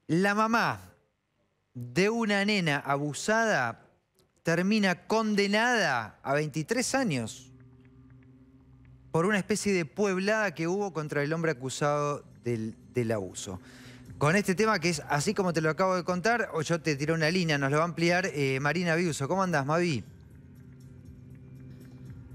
La mamá de una nena abusada termina condenada a 23 años por una especie de pueblada que hubo contra el hombre acusado del abuso. Con este tema que es así como te lo acabo de contar, o yo te tiré una línea, nos lo va a ampliar Marina Biuso. ¿Cómo andás, Mavi?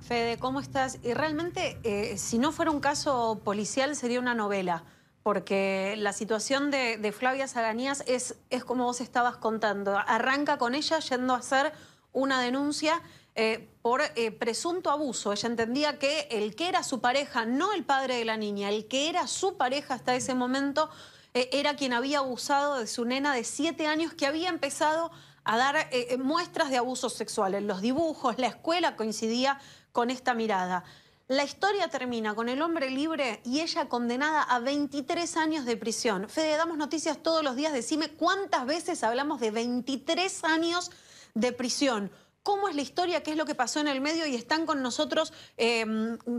Fede, ¿cómo estás? Y realmente, si no fuera un caso policial, sería una novela, porque la situación de Flavia Zaganías es como vos estabas contando. Arranca con ella yendo a hacer una denuncia por presunto abuso. Ella entendía que el que era su pareja, no el padre de la niña, el que era su pareja hasta ese momento, era quien había abusado de su nena de 7 años, que había empezado a dar muestras de abusos sexuales. Los dibujos, la escuela coincidía con esta mirada. La historia termina con el hombre libre y ella condenada a 23 años de prisión. Fede, damos noticias todos los días. Decime cuántas veces hablamos de 23 años de prisión. ¿Cómo es la historia? ¿Qué es lo que pasó en el medio? Y están con nosotros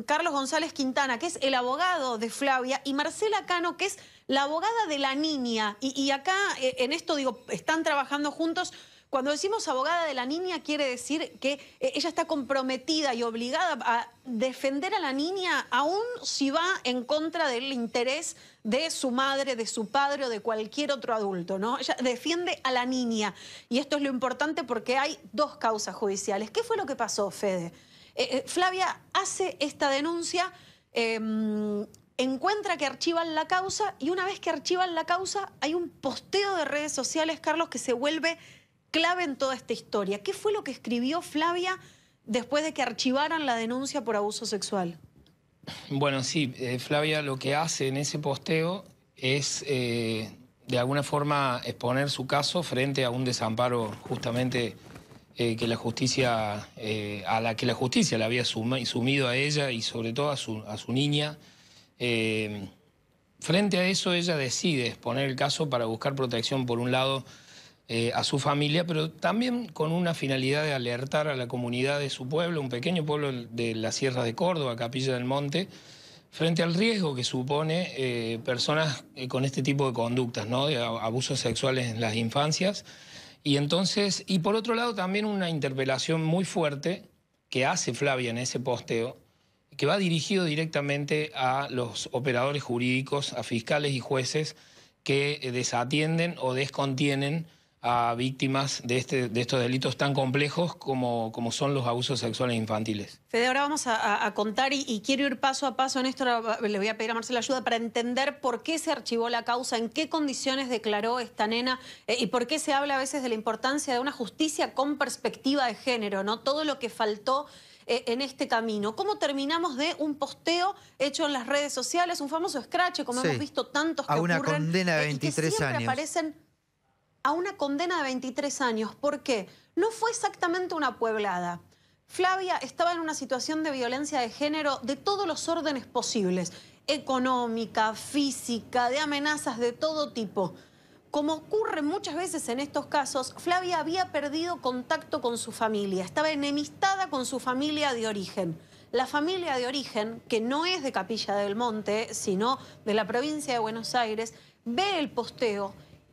Carlos González Quintana, que es el abogado de Flavia, y Marcela Cano, que es la abogada de la niña. Y acá, en esto digo, están trabajando juntos. Cuando decimos abogada de la niña, quiere decir que ella está comprometida y obligada a defender a la niña, aun si va en contra del interés de su madre, de su padre o de cualquier otro adulto, ¿no? Ella defiende a la niña. Y esto es lo importante porque hay 2 causas judiciales. ¿Qué fue lo que pasó, Fede? Flavia hace esta denuncia, encuentra que archivan la causa, y una vez que archivan la causa hay un posteo de redes sociales, Carlos, que se vuelve clave en toda esta historia. ¿Qué fue lo que escribió Flavia después de que archivaran la denuncia por abuso sexual? Bueno, sí, Flavia lo que hace en ese posteo es de alguna forma exponer su caso frente a un desamparo justamente que la justicia, a la que la justicia la había sumido a ella y sobre todo a su niña. Frente a eso ella decide exponer el caso para buscar protección, por un lado, a su familia, pero también con una finalidad de alertar a la comunidad de su pueblo, un pequeño pueblo de la Sierra de Córdoba, Capilla del Monte, frente al riesgo que supone personas con este tipo de conductas, ¿no? De abusos sexuales en las infancias. Y entonces, y por otro lado también una interpelación muy fuerte que hace Flavia en ese posteo, que va dirigido directamente a los operadores jurídicos, a fiscales y jueces que desatienden o descontienen a víctimas de estos delitos tan complejos como son los abusos sexuales infantiles. Fede, ahora vamos a contar y quiero ir paso a paso en esto. Le voy a pedir a Marcela ayuda para entender por qué se archivó la causa, en qué condiciones declaró esta nena y por qué se habla a veces de la importancia de una justicia con perspectiva de género, ¿no? Todo lo que faltó en este camino. ¿Cómo terminamos de un posteo hecho en las redes sociales, un famoso scratch, como hemos visto tantos que ocurren? A una condena de 23 años. Aparecen a una condena de 23 años. ¿Por qué? No fue exactamente una pueblada. Flavia estaba en una situación de violencia de género de todos los órdenes posibles, económica, física, de amenazas de todo tipo. Como ocurre muchas veces en estos casos, Flavia había perdido contacto con su familia, estaba enemistada con su familia de origen. La familia de origen, que no es de Capilla del Monte, sino de la provincia de Buenos Aires, ve el posteo,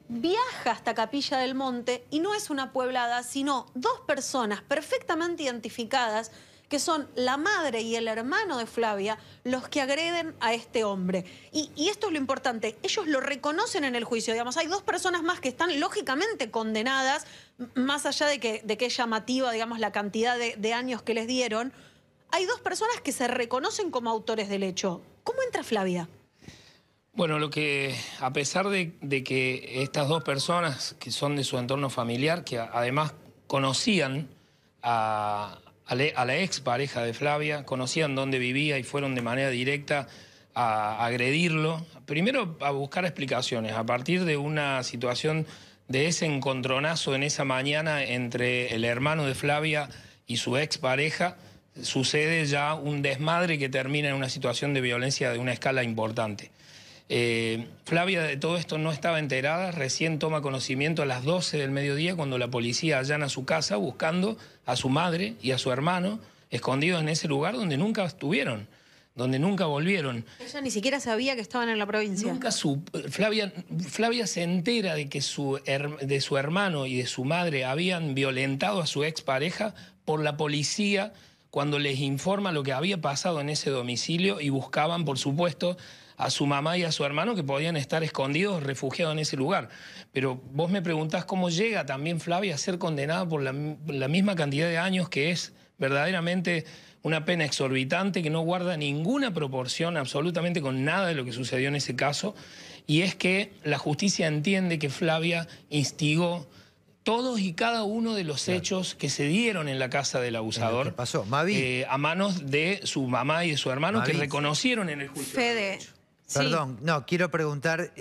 viaja hasta Capilla del Monte y no es una pueblada, sino 2 personas perfectamente identificadas, que son la madre y el hermano de Flavia, los que agreden a este hombre. Y esto es lo importante, ellos lo reconocen en el juicio, digamos, hay 2 personas más que están lógicamente condenadas, más allá de que es llamativa, digamos, la cantidad de años que les dieron. Hay 2 personas que se reconocen como autores del hecho. ¿Cómo entra Flavia? Bueno, a pesar de que estas 2 personas que son de su entorno familiar, que además conocían a la ex pareja de Flavia, conocían dónde vivía y fueron de manera directa a agredirlo, primero a buscar explicaciones, a partir de una situación de ese encontronazo en esa mañana entre el hermano de Flavia y su ex pareja, sucede ya un desmadre que termina en una situación de violencia de una escala importante. Flavia de todo esto no estaba enterada, recién toma conocimiento a las 12 del mediodía cuando la policía allana su casa buscando a su madre y a su hermano escondidos en ese lugar donde nunca estuvieron, donde nunca volvieron. Ella ni siquiera sabía que estaban en la provincia. Nunca Flavia se entera de que de su hermano y de su madre habían violentado a su expareja por la policía cuando les informa lo que había pasado en ese domicilio y buscaban, por supuesto, a su mamá y a su hermano que podían estar escondidos, refugiados en ese lugar. Pero vos me preguntás cómo llega también Flavia a ser condenada por la misma cantidad de años, que es verdaderamente una pena exorbitante que no guarda ninguna proporción absolutamente con nada de lo que sucedió en ese caso. Y es que la justicia entiende que Flavia instigó todos y cada uno de los hechos que se dieron en la casa del abusador. ¿Qué pasó? Mavi. A manos de su mamá y de su hermano, Mavi, que reconocieron en el juicio. Fede. Perdón, no, quiero preguntar,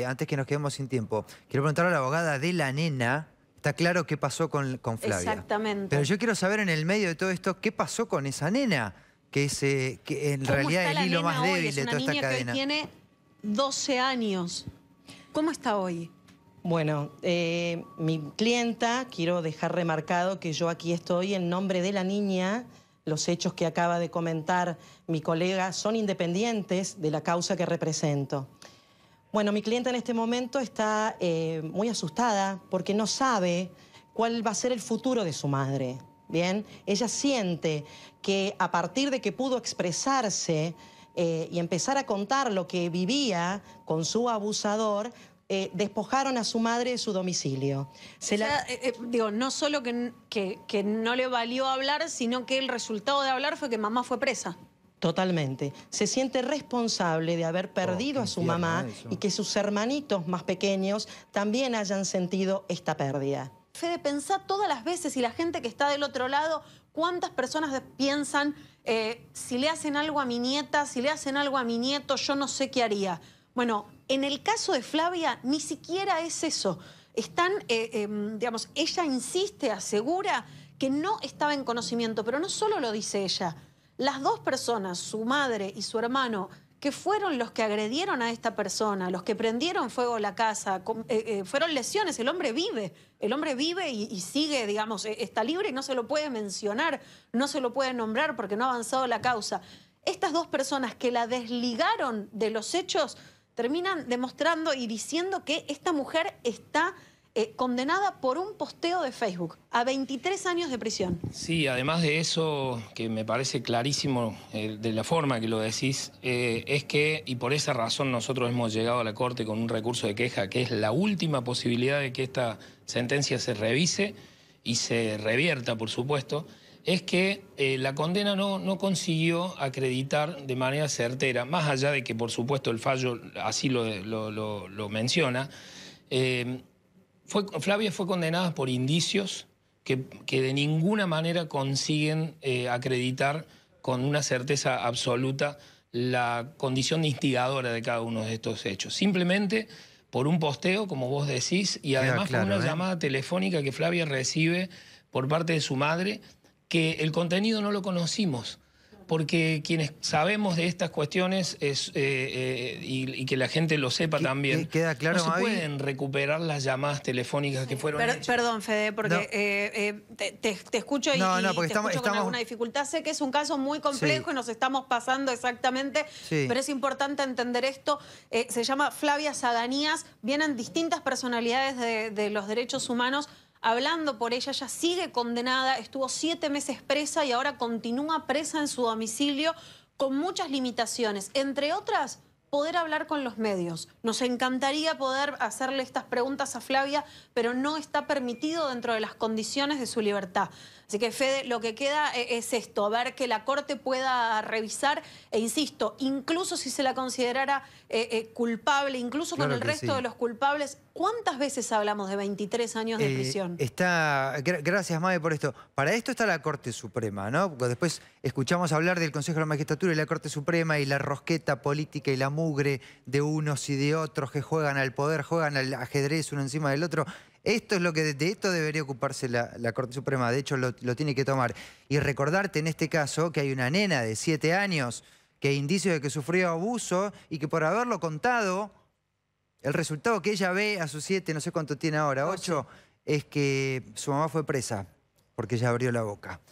antes que nos quedemos sin tiempo, quiero preguntar a la abogada de la nena. Está claro qué pasó con Flavia. Exactamente. Pero yo quiero saber en el medio de todo esto, ¿qué pasó con esa nena? Que en realidad es el hilo más débil de toda esta cadena. Es una niña que hoy tiene 12 años. ¿Cómo está hoy? Bueno, mi clienta, quiero dejar remarcado que yo aquí estoy en nombre de la niña. Los hechos que acaba de comentar mi colega son independientes de la causa que represento. Bueno, mi clienta en este momento está muy asustada porque no sabe cuál va a ser el futuro de su madre. Bien, ella siente que a partir de que pudo expresarse y empezar a contar lo que vivía con su abusador, despojaron a su madre de su domicilio. Digo, no solo que no le valió hablar, sino que el resultado de hablar fue que mamá fue presa. Totalmente. Se siente responsable de haber perdido a su mamá y que sus hermanitos más pequeños también hayan sentido esta pérdida. Fede, pensá todas las veces, y la gente que está del otro lado, cuántas personas piensan, si le hacen algo a mi nieta, si le hacen algo a mi nieto, yo no sé qué haría. Bueno, en el caso de Flavia, ni siquiera es eso. Digamos, ella insiste, asegura que no estaba en conocimiento, pero no solo lo dice ella. Las dos personas, su madre y su hermano, que fueron los que agredieron a esta persona, los que prendieron fuego a la casa, fueron lesiones. El hombre vive y sigue, digamos, está libre y no se lo puede mencionar, no se lo puede nombrar porque no ha avanzado la causa. Estas dos personas que la desligaron de los hechos terminan demostrando y diciendo que esta mujer está condenada por un posteo de Facebook a 23 años de prisión. Sí, además de eso, que me parece clarísimo de la forma que lo decís, es que, y por esa razón nosotros hemos llegado a la Corte con un recurso de queja, que es la última posibilidad de que esta sentencia se revise y se revierta, por supuesto, es que la condena no consiguió acreditar de manera certera, más allá de que, por supuesto, el fallo así lo menciona. Flavia fue condenada por indicios que de ninguna manera consiguen acreditar con una certeza absoluta la condición de instigadora de cada uno de estos hechos. Simplemente por un posteo, como vos decís, y además por una llamada telefónica que Flavia recibe por parte de su madre, que el contenido no lo conocimos, porque quienes sabemos de estas cuestiones y que la gente lo sepa también, ¿queda claro, no se Mavi? pueden recuperar las llamadas telefónicas que fueron hechas. Perdón, Fede, porque te escucho porque escucho con alguna dificultad. Sé que es un caso muy complejo y nos estamos pasando exactamente, pero es importante entender esto. Se llama Flavia Zaganías, vienen distintas personalidades de los derechos humanos hablando por ella. Ella sigue condenada, estuvo 7 meses presa y ahora continúa presa en su domicilio con muchas limitaciones, entre otras, poder hablar con los medios. Nos encantaría poder hacerle estas preguntas a Flavia, pero no está permitido dentro de las condiciones de su libertad. Así que, Fede, lo que queda es esto, a ver que la Corte pueda revisar, e insisto, incluso si se la considerara culpable, incluso con el resto de los culpables, ¿cuántas veces hablamos de 23 años de prisión? Gracias, Mavi, por esto. Para esto está la Corte Suprema, ¿no? Porque después escuchamos hablar del Consejo de la Magistratura y la Corte Suprema y la rosqueta política y la mugre de unos y de otros que juegan al poder, juegan al ajedrez uno encima del otro. Esto es lo que de esto debería ocuparse la Corte Suprema, de hecho lo tiene que tomar. Y recordarte en este caso que hay una nena de 7 años que hay indicios de que sufrió abuso y que por haberlo contado, el resultado que ella ve a sus 7, no sé cuánto tiene ahora, 8, es que su mamá fue presa porque ella abrió la boca.